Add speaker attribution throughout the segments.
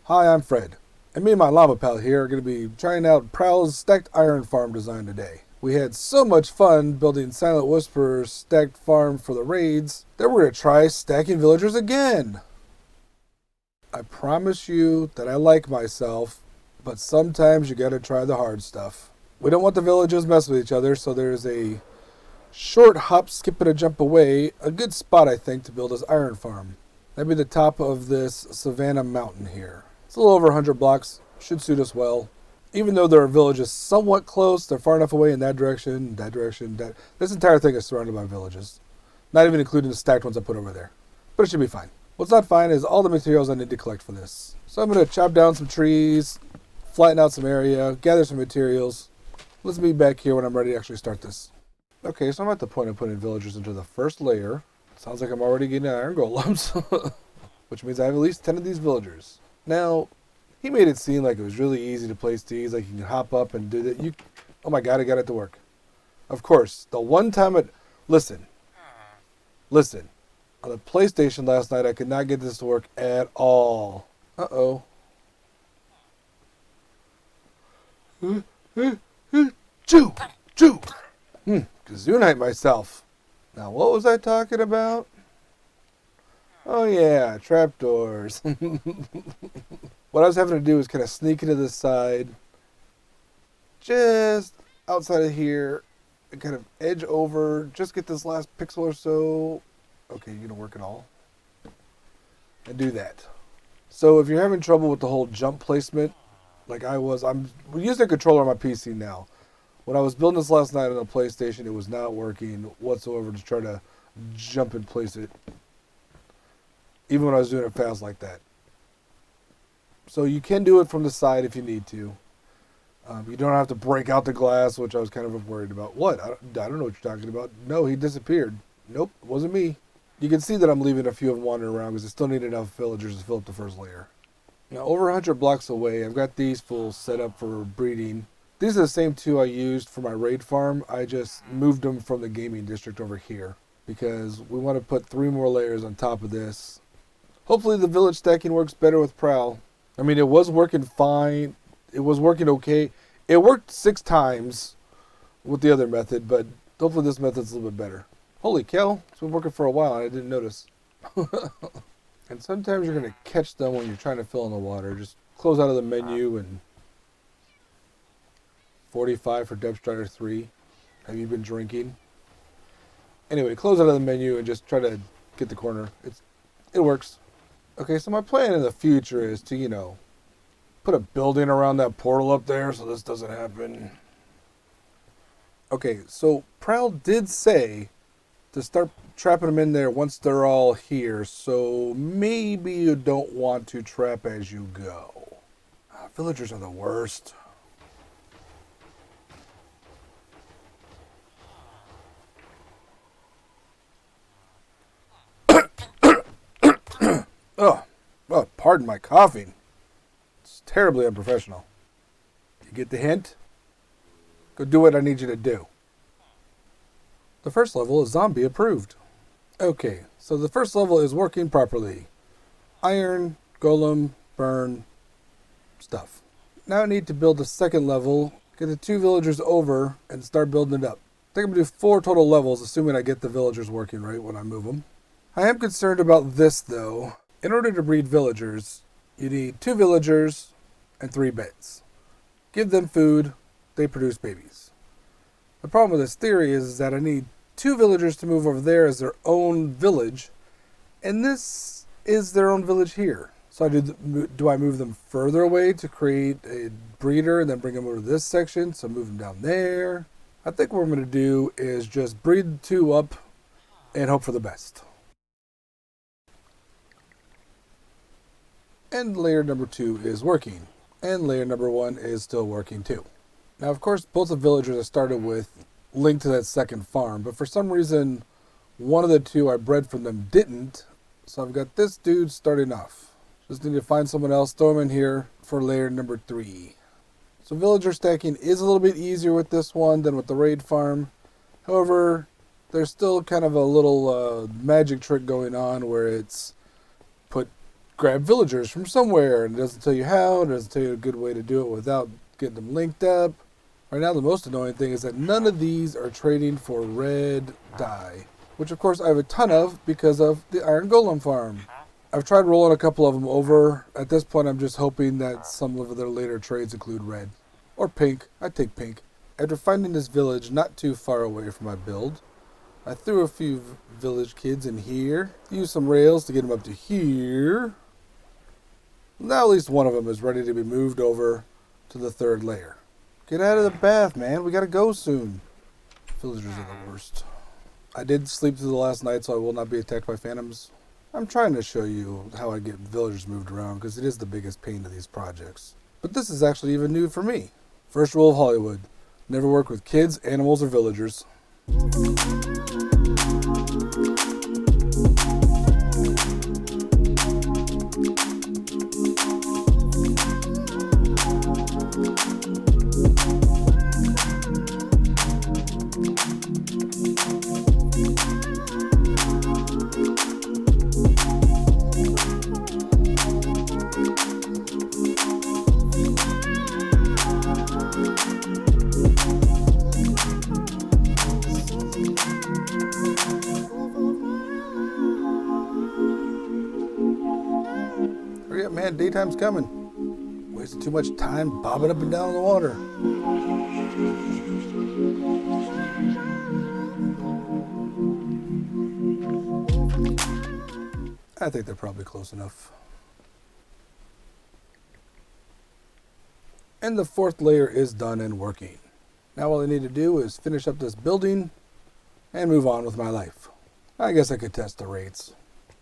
Speaker 1: Hi, I'm Fred, and me and my lava pal here are going to be trying out Prowl's stacked iron farm design today. We had so much fun building Silent Whisperer's stacked farm for the raids that we're going to try stacking villagers again. I promise you that I like myself, but sometimes you got to try the hard stuff. We don't want the villages messing with each other, so there's a short hop, skip, and a jump away, a good spot I think to build this iron farm. That'd be the top of this Savannah mountain here. It's a little over 100 blocks, should suit us well. Even though there are villages somewhat close, they're far enough away in that direction, this entire thing is surrounded by villages. Not even including the stacked ones I put over there. But it should be fine. What's not fine is all the materials I need to collect for this. So I'm going to chop down some trees, flatten out some area, gather some materials. Let's be back here when I'm ready to actually start this. Okay, so I'm at the point of putting villagers into the first layer. Sounds like I'm already getting iron golems, which means I have at least 10 of these villagers. Now, he made it seem like it was really easy to place these, like you can hop up and do that. Oh my god, I got it to work. Of course, the one time listen. On the PlayStation last night, I could not get this to work at all. Uh-oh. Chew! Gazoonite myself. Now, what was I talking about? Oh yeah, trapdoors. What I was having to do was kind of sneak into this side, just outside of here, and kind of edge over, just get this last pixel or so. Okay, you're gonna work it all. And do that. So if you're having trouble with the whole jump placement, like I was, I'm using a controller on my PC now. When I was building this last night on the PlayStation, it was not working whatsoever to try to jump and place it, even when I was doing it fast like that. So you can do it from the side if you need to. You don't have to break out the glass, which I was kind of worried about. What? I don't know what you're talking about. No, he disappeared. Nope, it wasn't me. You can see that I'm leaving a few of them wandering around because I still need enough villagers to fill up the first layer. Now, over 100 blocks away, I've got these fools set up for breeding. These are the same two I used for my raid farm. I just moved them from the gaming district over here because we want to put 3 more layers on top of this. Hopefully the village stacking works better with Prowl. I mean, it was working fine. It was working okay. It worked 6 times with the other method, but hopefully this method's a little bit better. Holy cow, it's been working for a while and I didn't notice. And sometimes you're going to catch them when you're trying to fill in the water. Just close out of the menu and 45 for Depth Strider 3. Have you been drinking? Anyway, close out of the menu and just try to get the corner. It works. Okay, so my plan in the future is to, put a building around that portal up there so this doesn't happen. Okay, so Prowl did say to start trapping them in there once they're all here, so maybe you don't want to trap as you go. Villagers are the worst. Oh, pardon my coughing. It's terribly unprofessional. You get the hint? Go do what I need you to do. The first level is zombie approved. Okay, so the first level is working properly. Iron, golem, burn, stuff. Now I need to build the second level, get the 2 villagers over, and start building it up. I think I'm going to do 4 total levels, assuming I get the villagers working right when I move them. I am concerned about this, though. In order to breed villagers, you need 2 villagers and 3 beds. Give them food, they produce babies. The problem with this theory is that I need 2 villagers to move over there as their own village, and this is their own village here. So do I move them further away to create a breeder and then bring them over to this section, so move them down there? I think what I'm going to do is just breed the 2 up and hope for the best. And layer number 2 is working. And layer number 1 is still working too. Now, of course, both the villagers I started with linked to that second farm, but for some reason, one of the 2 I bred from them didn't. So I've got this dude starting off. Just need to find someone else, throw him in here for layer number 3. So villager stacking is a little bit easier with this one than with the raid farm. However, there's still kind of a little magic trick going on where it's put grab villagers from somewhere, and it doesn't tell you how, it doesn't tell you a good way to do it without getting them linked up. Right now, the most annoying thing is that none of these are trading for red dye, which of course I have a ton of because of the Iron Golem farm. I've tried rolling a couple of them over. At this point, I'm just hoping that some of their later trades include red. Or pink. I'd take pink. After finding this village not too far away from my build, I threw a few village kids in here, used some rails to get them up to here. Now at least one of them is ready to be moved over to the third layer. Get out of the bath, man. We gotta go soon. Villagers are the worst. I did sleep through the last night, so I will not be attacked by phantoms. I'm trying to show you how I get villagers moved around, because it is the biggest pain of these projects. But this is actually even new for me. First rule of Hollywood: never work with kids, animals, or villagers. Hurry up, man, daytime's coming. Wasting too much time bobbing up and down in the water. I think they're probably close enough. And the fourth layer is done and working. Now all I need to do is finish up this building and move on with my life. I guess I could test the rates.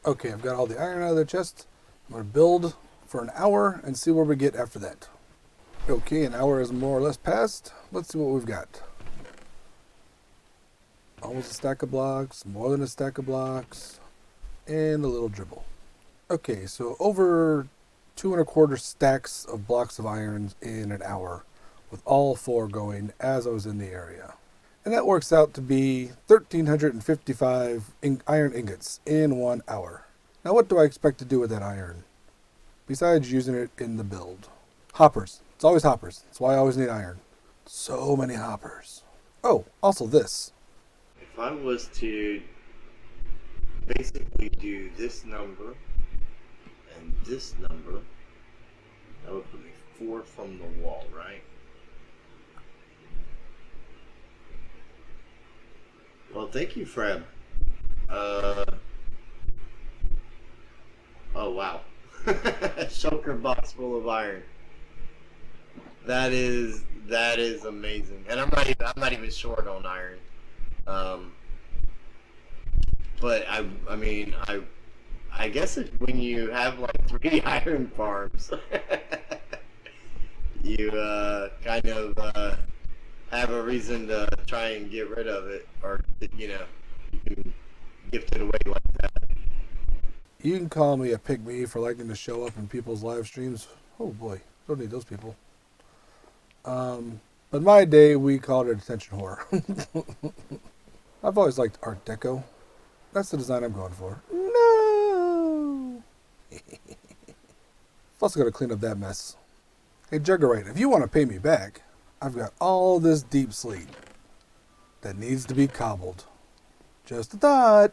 Speaker 1: Okay, I've got all the iron out of the chest. I'm going to build for an hour and see where we get after that. Okay, an hour is more or less passed. Let's see what we've got. Almost a stack of blocks, more than a stack of blocks, and a little dribble. Okay, so over 2¼ stacks of blocks of iron in an hour, with all 4 going as I was in the area. And that works out to be 1,355 iron ingots in 1 hour. Now what do I expect to do with that iron, besides using it in the build? Hoppers. It's always hoppers. That's why I always need iron. So many hoppers. Oh, also this.
Speaker 2: If I was to basically do this number and this number, that would put me 4 from the wall, right? Well, thank you, Fred. Oh wow. Shulker box full of iron. That is amazing. And I'm not even short on iron. But I guess when you have like 3 iron farms, you kind of have a reason to try and get rid of it, or you can gift it away like that.
Speaker 1: You can call me a pygmy for liking to show up in people's live streams. Oh boy, don't need those people. But my day, we called it attention whore. I've always liked Art Deco. That's the design I'm going for. No! Also got to clean up that mess. Hey, Juggerite, if you want to pay me back, I've got all this deep sleep that needs to be cobbled. Just a thought.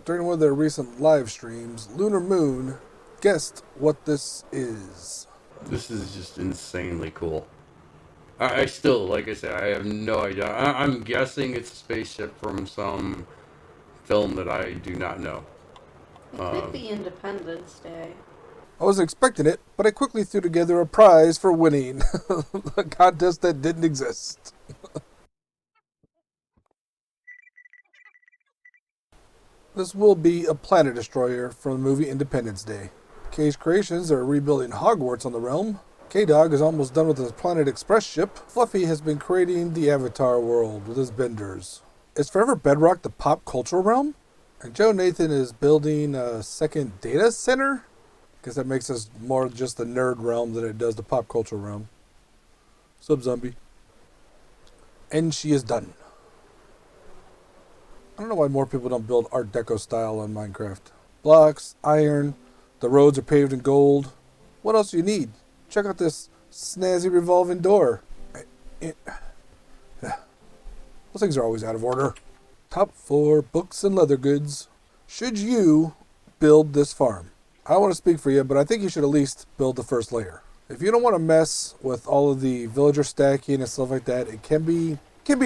Speaker 1: During one of their recent live streams, Lunar Moon guessed what this is.
Speaker 3: This is just insanely cool. I still, like I said, I have no idea. I'm guessing it's a spaceship from some film that I do not know.
Speaker 4: It could be Independence Day.
Speaker 1: I wasn't expecting it, but I quickly threw together a prize for winning a contest that didn't exist. This will be a planet destroyer from the movie Independence Day. K's Creations are rebuilding Hogwarts on the realm. K-Dog is almost done with his Planet Express ship. Fluffy has been creating the Avatar world with his benders. Is Forever Bedrock the pop cultural realm? And Joe Nathan is building a second data center? Because that makes us more just the nerd realm than it does the pop culture realm. Sub zombie. And she is done. I don't know why more people don't build Art Deco style on Minecraft. blocks, iron. The roads are paved in gold. What else do you need? Check out this snazzy revolving door. Those things are always out of order. Top 4 books and leather goods. Should you build this farm? I don't want to speak for you, but I think you should at least build the first layer. If you don't want to mess with all of the villager stacking and stuff like that, it can be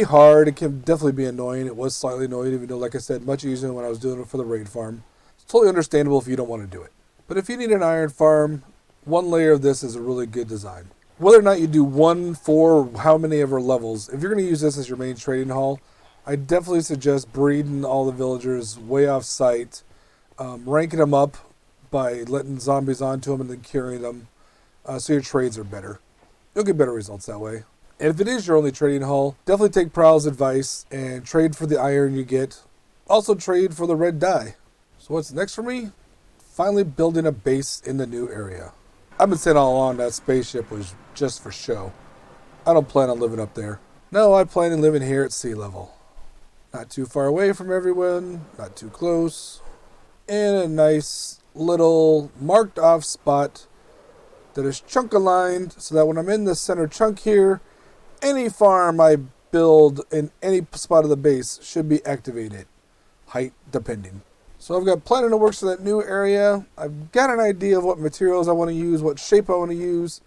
Speaker 1: hard. It can definitely be annoying. It was slightly annoying, even though, like I said, much easier when I was doing it for the raid farm. It's totally understandable if you don't want to do it. But if you need an iron farm, one layer of this is a really good design. Whether or not you do 1, 4, how many ever levels, if you're going to use this as your main trading hall, I definitely suggest breeding all the villagers way off site, ranking them up by letting zombies onto them and then curing them, so your trades are better. You'll get better results that way. And if it is your only trading hall, definitely take Prowl's advice and trade for the iron you get. Also trade for the red dye. So what's next for me? Finally building a base in the new area. I've been saying all along that spaceship was just for show. I don't plan on living up there. No, I plan on living here at sea level. Not too far away from everyone, not too close. In a nice little marked off spot that is chunk aligned so that when I'm in the center chunk here, any farm I build in any spot of the base should be activated. Height depending. So I've got planning to work for that new area. I've got an idea of what materials I want to use, what shape I want to use,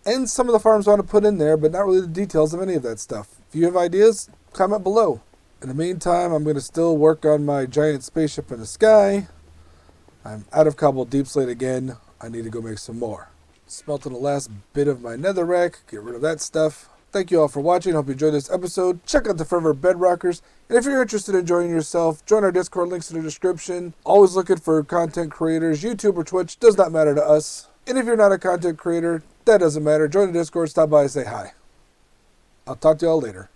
Speaker 1: and some of the farms I want to put in there, but not really the details of any of that stuff. If you have ideas, comment below. In the meantime, I'm going to still work on my giant spaceship in the sky. I'm out of cobbled deep slate again. I need to go make some more. Smelting the last bit of my netherrack, get rid of that stuff. Thank you all for watching. Hope you enjoyed this episode. Check out the Forever Bedrockers. And if you're interested in enjoying yourself, join our Discord, links in the description. Always looking for content creators. YouTube or Twitch, does not matter to us. And if you're not a content creator, that doesn't matter. Join the Discord, stop by and say hi. I'll talk to y'all later.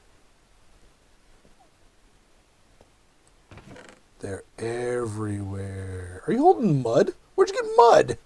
Speaker 1: They're everywhere. Are you holding mud? Where'd you get mud?